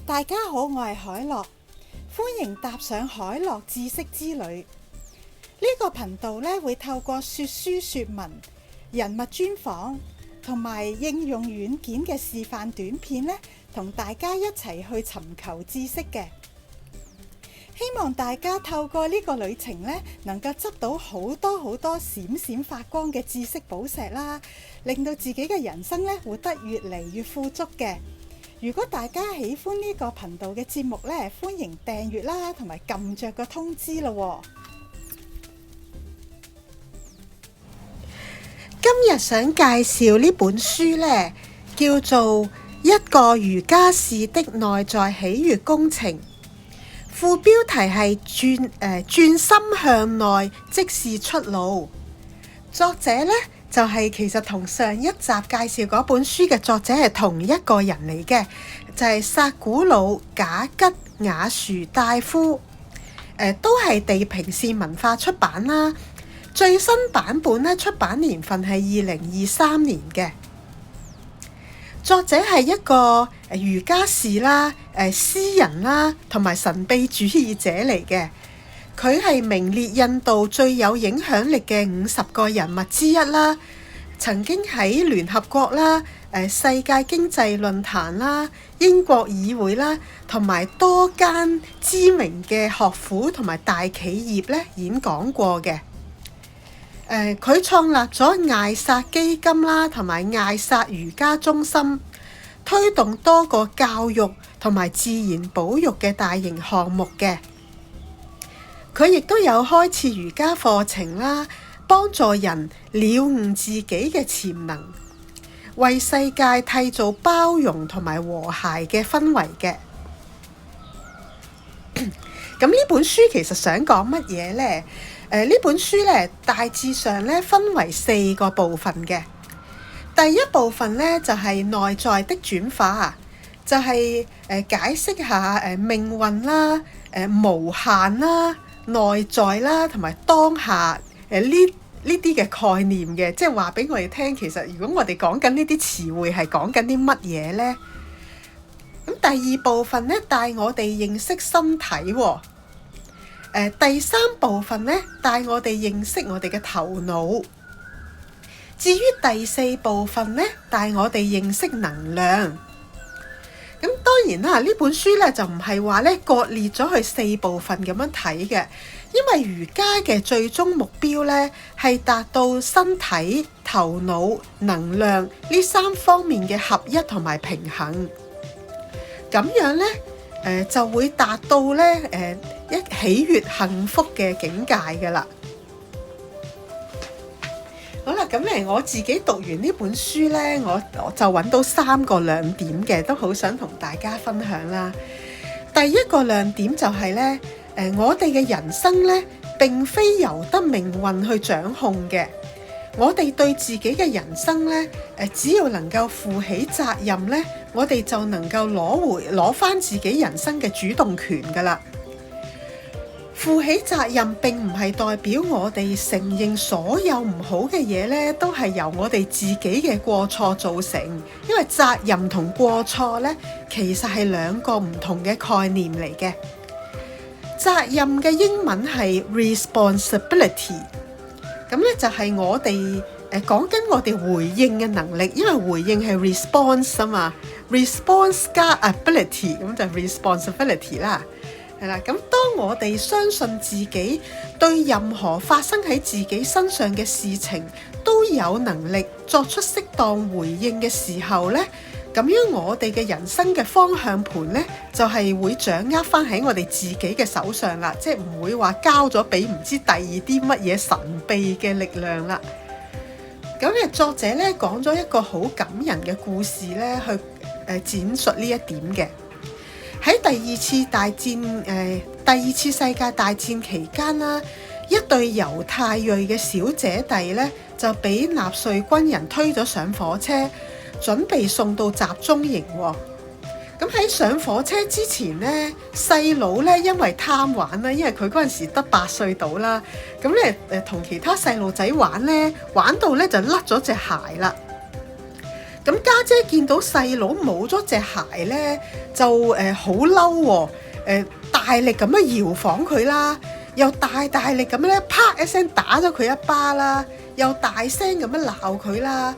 大家好，我係海樂，歡迎踏上海樂知識之旅。呢個頻道咧會透過說書說文、人物專訪同埋應用軟件嘅示範短片咧，同大家一齊去尋求知識嘅。希望大家透過呢個旅程咧，能夠執到好多閃閃發光嘅知識寶石啦，令到自己嘅人生咧活得越嚟越富足嘅。如果大家喜歡呢個頻道嘅節目咧，歡迎訂閱啦，同埋撳着個通知咯。今日想介紹呢本書咧，叫做《一個瑜伽士的內在喜悅工程》，副標題係轉心向內，即是出路。作者咧就係其實同上一集介紹嗰本書嘅作者係同一個人嚟嘅，就係薩古魯賈吉雅殊戴夫，都係地平線文化出版啦。最新版本咧出版年份係2023年嘅。作者係一個瑜伽士啦、詩人啦，同埋神秘主義者嚟嘅。佢係名列印度最有影響力嘅50個人物之一啦，曾經喺聯合國啦、世界經濟論壇啦、英國議會啦，同埋多間知名嘅學府同埋大企業咧演講過嘅。佢創立咗艾薩基金啦，同埋艾薩瑜伽中心，推動多個教育同埋自然保育嘅大型項目嘅。佢亦都有開設瑜伽課程啦，幫助人了悟自己嘅潛能，為世界締造包容同埋和諧嘅氛圍嘅。咁呢本書其實想講乜嘢呢？呢本書咧大致上咧分為4個部分嘅。第一部分咧就係內在的轉化，就係解釋下命運啦、無限啦、內在啦同埋當下呢啲嘅概念嘅，即係話俾我哋聽，其實如果我哋講緊呢啲詞彙係講緊啲乜嘢呢？咁第二部分咧帶我哋認識身體喎。第三部分咧帶我哋認識我哋嘅頭腦。至於第4部分咧帶我哋認識能量。咁當然啦，呢本書咧就唔係話咧割裂咗去4部分咁樣睇嘅，因為瑜伽嘅最終目標咧係達到身體、頭腦、能量呢3方面嘅合一同埋平衡。咁樣咧就會達到咧一喜悅幸福嘅境界㗎啦。好啦，咁我自己讀完呢本書咧，我就揾到3個亮點嘅，都好想同大家分享啦。第一個亮點就係咧，我哋嘅人生咧並非由得命運去掌控嘅，我哋對自己嘅人生咧，只要能夠負起責任咧，我哋就能夠攞返自己人生嘅主動權㗎啦。負起責任並唔係代表我哋承認所有唔好嘅嘢咧，都係由我哋自己嘅過錯造成。因為責任同過錯咧，其實係2個唔同嘅概念嚟嘅。責任嘅英文係 responsibility， 咁咧就係我哋講緊我哋回應嘅能力，因為回應係 response 啊嘛 ，response 加 ability 咁就 responsibility 啦。係啦，咁當我哋相信自己對任何發生喺自己身上嘅事情都有能力作出適當回應嘅時候呢，咁樣我哋嘅人生嘅方向盤呢，就係會掌握翻喺我哋自己嘅手上啦，即係唔會話交咗俾唔知第二啲乜嘢神秘嘅力量啦。咁咧作者咧講咗一個好感人嘅故事咧，去展述呢一點嘅。喺第二次世界大戰期間啦，一對猶太裔嘅小姐弟咧就俾納粹軍人推咗上火車，準備送到集中營喎。咁喺上火車之前咧，細佬咧因為貪玩啦，因為佢嗰陣時得8歲到啦，咁咧同其他細路仔玩咧，玩到咧就甩咗隻鞋啦。咁咁家姐見到細佬冇咗隻鞋咧，就好嬲喎，大力咁樣搖晃佢啦，又大力咁樣咧，啪一聲打咗佢一巴啦，又大聲咁樣鬧佢啦。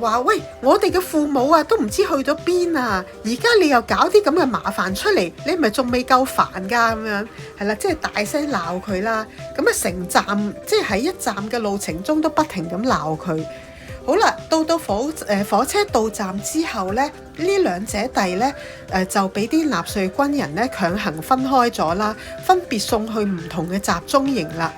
話喂，我哋嘅父母啊，都唔知去咗邊啊！而家你又搞啲咁嘅麻煩出嚟，你咪仲未夠煩㗎咁樣，係啦，即係大聲鬧佢啦。咁啊，成站即係喺一站嘅路程中都不停咁鬧佢。好啦，到火車到站之後咧，呢兩姐弟咧就俾啲納粹軍人咧強行分開咗啦，分別送去唔同嘅集中營啦。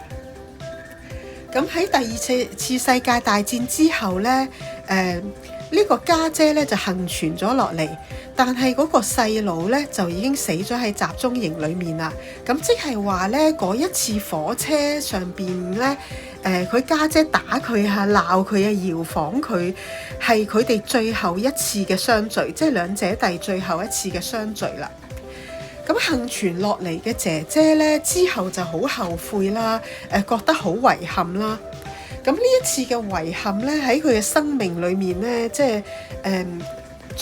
咁喺第二次世界大戰之後咧，呢個家姐咧就幸存咗落嚟，但係嗰個細佬咧就已經死咗喺集中營裏面啦。咁即係話咧，嗰一次火車上邊咧，佢家姐打佢啊、鬧佢啊、搖晃佢，係佢哋最後一次嘅相聚，即係兩姐弟最後一次嘅相聚啦。咁幸存落嚟嘅姐姐咧，之後就好後悔啦，覺得好遺憾啦。咁呢一次嘅遺憾咧，喺佢嘅生命裏面咧，即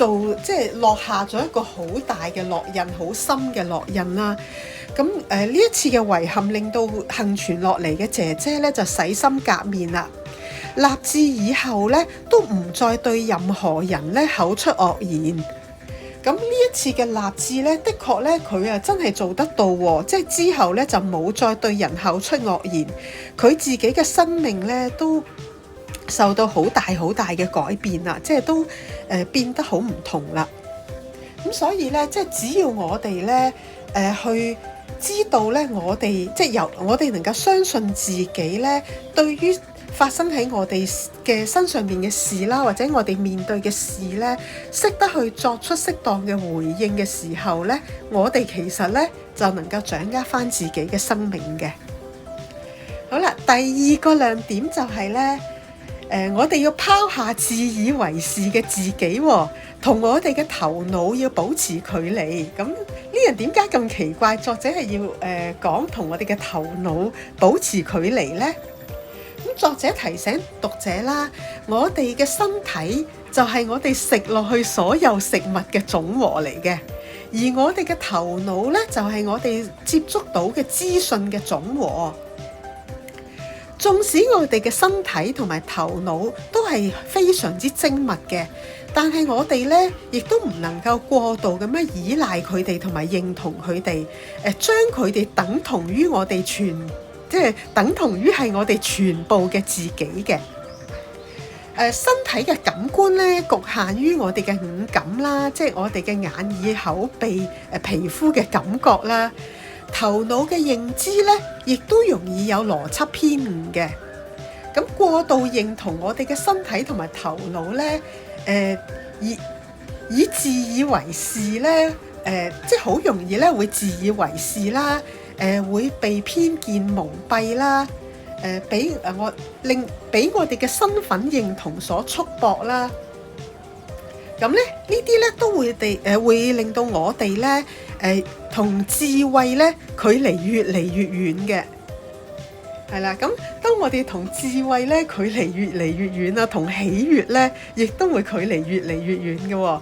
係落下咗一個好大嘅烙印，好深嘅烙印啦。咁呢一次嘅遺憾令到幸存落嚟嘅姐姐咧，就洗心革面啦，立志以後咧都唔再對任何人咧口出惡言。咁呢一次嘅立志咧，的確咧佢啊真係做得到喎，即係之後咧就冇再對人口出惡言，佢自己嘅生命咧都受到好大嘅改變啦，即係都變得好唔同啦。咁所以咧，即係只要我哋咧去知道咧，我哋即係由我哋能夠相信自己咧，對於發生喺我哋嘅身上面嘅事啦，或者我哋面對嘅事咧，識得去作出適當嘅回應嘅時候咧，我哋其實咧就能夠掌握返自己嘅生命嘅。好啦，第二個亮點就係咧，我哋要拋下自以為是嘅自己喎，同我哋嘅頭腦要保持距離。咁呢樣點解咁奇怪？作者係要講同我哋嘅頭腦保持距離呢？咁作者提醒讀者啦，我哋嘅身體就係我哋食落去所有食物嘅總和嚟嘅，而我哋嘅頭腦呢，就係我哋接觸到嘅資訊嘅總和。縱使我哋嘅身體同埋頭腦都係非常之精密嘅，但係我哋咧亦都唔能夠過度咁樣依賴佢哋同埋認同佢哋，將佢哋等同於我哋即係等同於係我哋全部嘅自己嘅。身體嘅感官咧局限於我哋嘅五感啦，即係我哋嘅眼耳口鼻皮膚嘅感覺啦。頭腦嘅認知咧，亦都容易有邏輯偏誤嘅。咁過度認同我哋嘅身體同埋頭腦咧，以自以為是咧，即係好容易咧會自以為是啦，會被偏見蒙蔽啦，俾我哋嘅身份認同所束縛啦。咁咧呢啲咧都會令到我哋咧同智慧咧距離越嚟越遠嘅，係啦。咁當我哋同智慧咧距離越嚟越遠啊，同喜悅咧亦都會距離越嚟越遠嘅喎。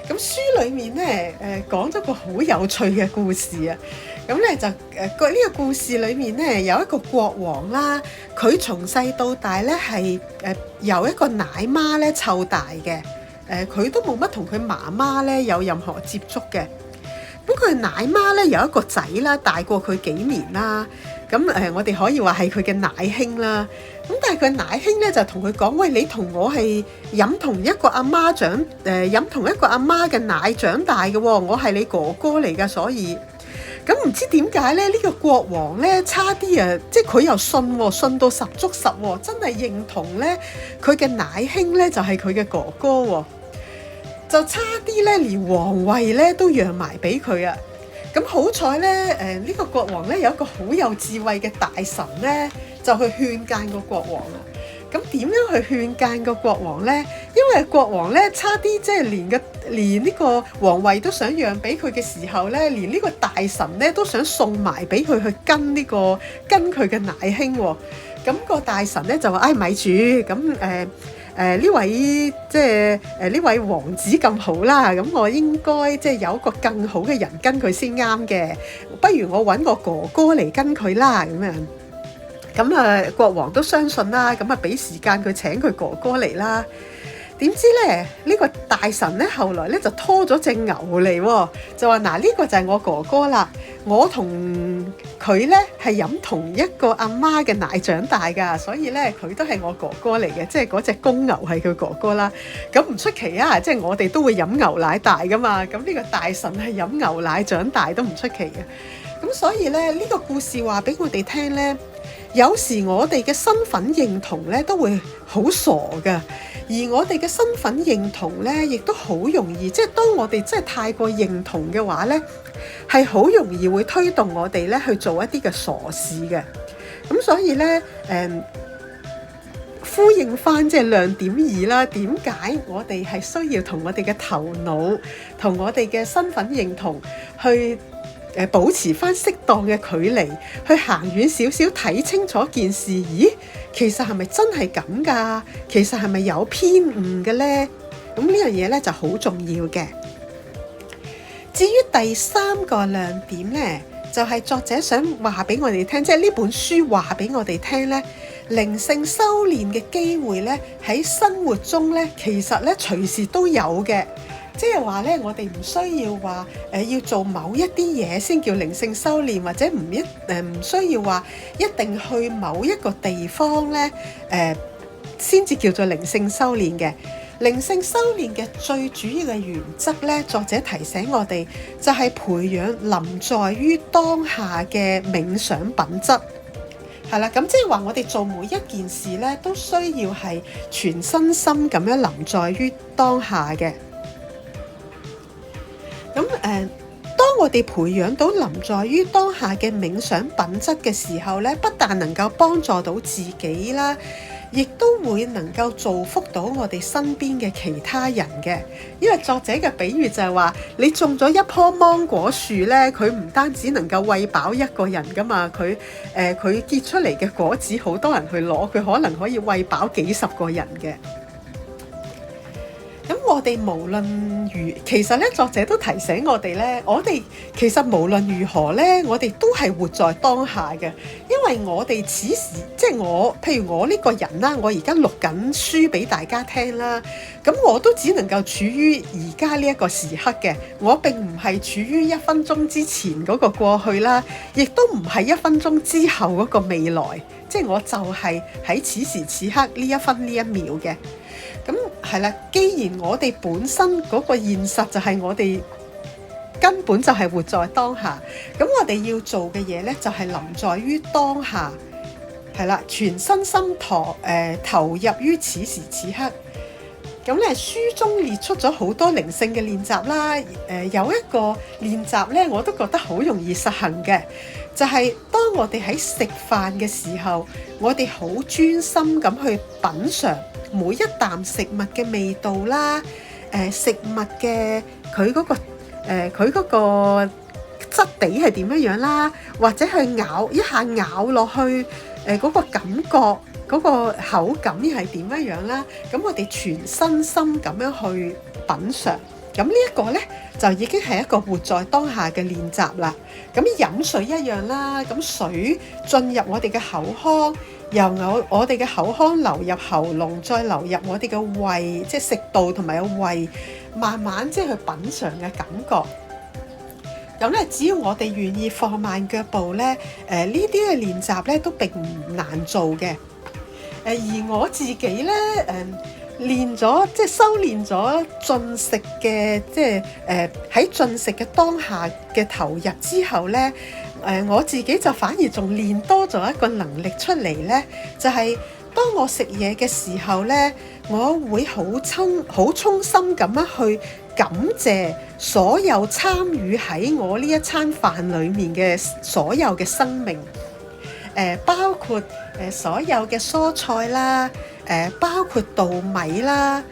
咁書裡面咧講咗個好有趣嘅故事啊。咁咧就呢個故事裡面咧有一個國王啦，佢從細到大咧係由一個奶媽咧湊大嘅。佢都冇乜同佢媽媽咧有任何接觸嘅。咁佢奶媽咧有一個仔啦，大過佢幾年啦。咁我哋可以話係佢嘅奶兄啦。咁但係佢奶兄咧就同佢講：喂，你同我係飲同一個阿媽飲同一個阿媽嘅奶長大嘅喎，我係你哥哥嚟㗎。所以咁唔知點解咧？呢個國王咧差啲啊，即係佢又信到十足十喎，真係認同咧佢嘅奶兄咧就係佢嘅哥哥喎。就差啲咧，連皇位咧都讓埋俾佢啊！咁好彩咧，呢個國王咧有一個好有智慧嘅大臣咧，就去勸諫個國王啊！咁點樣去勸諫個國王咧？因為國王咧差啲即係連呢個皇位都想讓俾佢嘅時候咧，連呢個大臣咧都想送埋俾佢去跟佢嘅奶兄喎。咁個大臣咧就話：咪住咁呢位即係呢位王子咁好啦，咁我應該即係有一個更好嘅人跟佢先啱嘅，不如我揾個哥哥嚟跟佢啦咁樣。咁啊，國王都相信啦，咁啊俾時間佢請佢哥哥嚟啦。點知咧呢個大臣咧後來咧就拖咗隻牛嚟，就話嗱，呢個就係我哥哥啦，我同佢咧係飲同一個阿媽嘅奶長大噶，所以咧佢都係我哥哥嚟嘅，即係嗰隻公牛係佢哥哥啦。咁唔出奇啊，即係我哋都會飲牛奶大噶嘛，咁呢個大臣係飲牛奶長大都唔出奇嘅。咁所以咧呢個故事話俾我哋聽咧，有時我哋嘅身份認同咧都會好傻噶。而我哋嘅身份認同咧，亦都好容易，即係當我哋真係太過認同嘅話咧，係好容易會推動我哋咧去做一啲嘅傻事嘅。咁所以咧，呼應翻即係亮點2啦，點解我哋係需要同我哋嘅頭腦同我哋嘅身份認同去保持翻適當嘅距離，去行遠少少睇清楚件事。咦，其實係咪真係咁㗎？其實係咪有偏誤嘅呢？咁呢樣嘢咧就好重要嘅。至於第3個亮點呢，就係作者想話俾我哋聽，即係呢本書話俾我哋聽呢，靈性修煉嘅機會呢，喺生活中呢，其實呢隨時都有嘅。即係話咧，我哋唔需要話要做某一啲嘢先叫靈性修煉，或者唔需要話一定去某一個地方咧先至叫做靈性修煉嘅。靈性修煉嘅最主要嘅原則咧，作者提醒我哋就係培養臨在於當下嘅冥想品質。係啦，咁即係話我哋做每一件事咧，都需要係全身心咁樣臨在於當下嘅。咁當我哋培養到臨在於當下嘅冥想品質嘅時候咧，不但能夠幫助到自己啦，亦都會能夠造福到我哋身邊嘅其他人嘅。因為作者嘅比喻就係話，你種咗一棵芒果樹咧，佢唔單止能夠餵飽一個人噶嘛，佢結出嚟嘅果子好多人去攞，佢可能可以餵飽幾十個人嘅。咁我哋無論其實咧，作者都提醒我哋咧，我哋其實無論如何咧，我哋都係活在當下嘅，因為我哋此時即係譬如我呢個人啦，我而家錄緊書俾大家聽啦，咁我都只能夠處於而家呢一個時刻嘅，我並唔係處於1分鐘之前嗰個過去啦，亦都唔係1分鐘之後嗰個未來，即係我就係喺此時此刻呢1分呢1秒嘅。咁係啦，既然我哋本身嗰個現實就係我哋根本就係活在當下，咁我哋要做嘅嘢呢，就係臨在於當下，係啦，全身心投入於此時此刻。咁咧，書中列出咗好多靈性嘅練習啦，有一個練習呢，我都覺得好容易實行嘅，就係當我哋喺食飯嘅時候，我哋好專心咁去品嚐每一啖食物嘅味道啦，食物嘅佢嗰個質地係點樣啦，或者去咬一下咬落去，嗰個感覺嗰個口感係點樣啦，咁我哋全身心咁樣去品嚐，咁呢一個呢，就已經係一個活在當下嘅練習啦。咁飲水一樣啦，咁水進入我哋嘅口腔，由我哋嘅口腔流入喉嚨，再流入我哋嘅胃，即係食道同埋個胃，慢慢即係去品嚐嘅感覺。咁咧，只要我哋願意放慢腳步咧，呢啲嘅練習咧都並唔難做嘅。而我自己咧，練咗即係修練咗進食嘅，即係喺進食嘅當下嘅投入之後咧，我自己就反而仲練多咗一個能力出嚟咧，就係當我食嘢嘅時候咧，我會好衷心咁樣去感謝所有參與喺我呢一餐飯裡面嘅所有嘅生命，包括所有嘅蔬菜啦，包括稻米啦，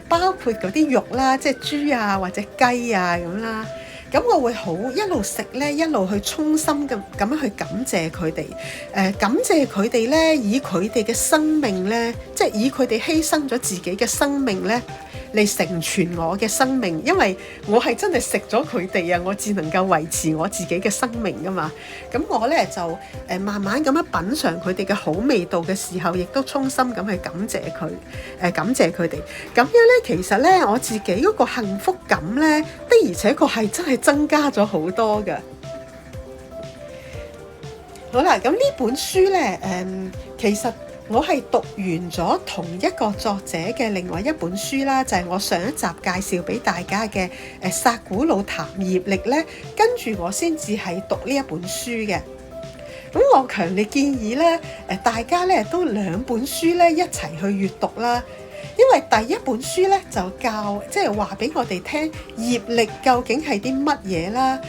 包括嗰啲肉啦，即係豬啊或者雞啊咁啦。咁我會好一路食咧，一路去衷心咁樣去感謝佢哋，感謝佢哋咧，以佢哋嘅生命咧，即係以佢哋犧牲咗自己嘅生命咧，嚟成全我嘅生命，因為我係真係食咗佢哋啊，我只能夠維持我自己嘅生命噶嘛。咁我咧就慢慢咁樣品嘗佢哋嘅好味道嘅時候，亦都衷心咁去感謝佢，感謝佢哋。咁樣咧，其實咧我自己嗰個幸福感咧，的而且確係真係增加咗好多嘅。好啦，咁呢本書咧，其實我係讀完咗同一個作者嘅另外一本書啦，就係我上一集介紹俾大家嘅薩古魯談業力咧，跟住我先至係讀呢一本書嘅。咁我強烈建議咧，大家咧都兩本書咧一齊去閱讀啦。因為第一本書咧就教，即係話俾我哋聽業力究竟係啲乜嘢啦，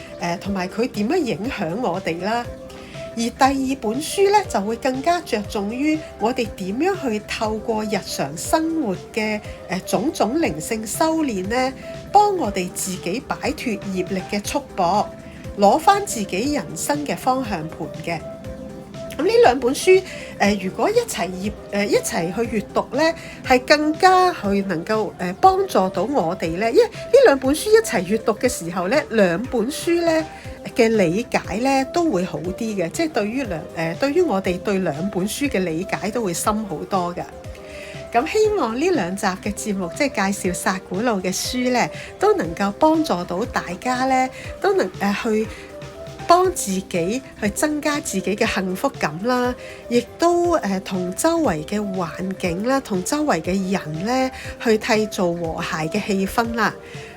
同埋佢點樣影響我哋啦。而第二本書咧就會更加着重於我哋點樣去透過日常生活嘅種種靈性修煉咧，幫我哋自己擺脫業力嘅束縛，攞翻自己人生嘅方向盤嘅。咁呢兩本書，如果一齊去閱讀咧，係更加去能夠幫助到我哋咧。因為呢兩本書一齊閱讀嘅時候咧，兩本書咧嘅理解咧都會好啲嘅，即係對於我哋對兩本書嘅理解都會深好多嘅。咁希望呢兩集嘅節目，即係介紹薩古魯嘅書咧，都能夠幫助到大家咧，都能去幫自己去增加自己嘅幸福感啦，亦都同周圍嘅環境啦，同周圍嘅人咧去締造和諧嘅氣氛啦。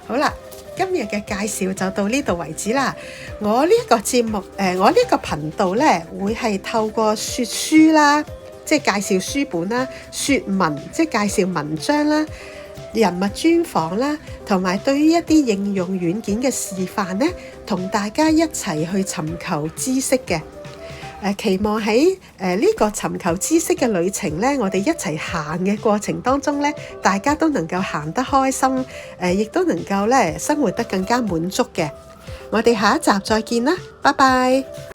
好啦，今日嘅介紹就到呢度為止啦。我呢一個節目，我呢個頻道咧會係透過說書啦，即係介紹書本啦，說文即係介紹文章啦，人物專訪啦，同埋對於一啲應用軟件嘅示範咧，同大家一齊去尋求知識嘅。期望喺呢個尋求知識嘅旅程咧，我哋一齊行嘅過程當中咧，大家都能夠行得開心，亦都能夠咧生活得更加滿足嘅。我哋下一集再見啦，拜拜。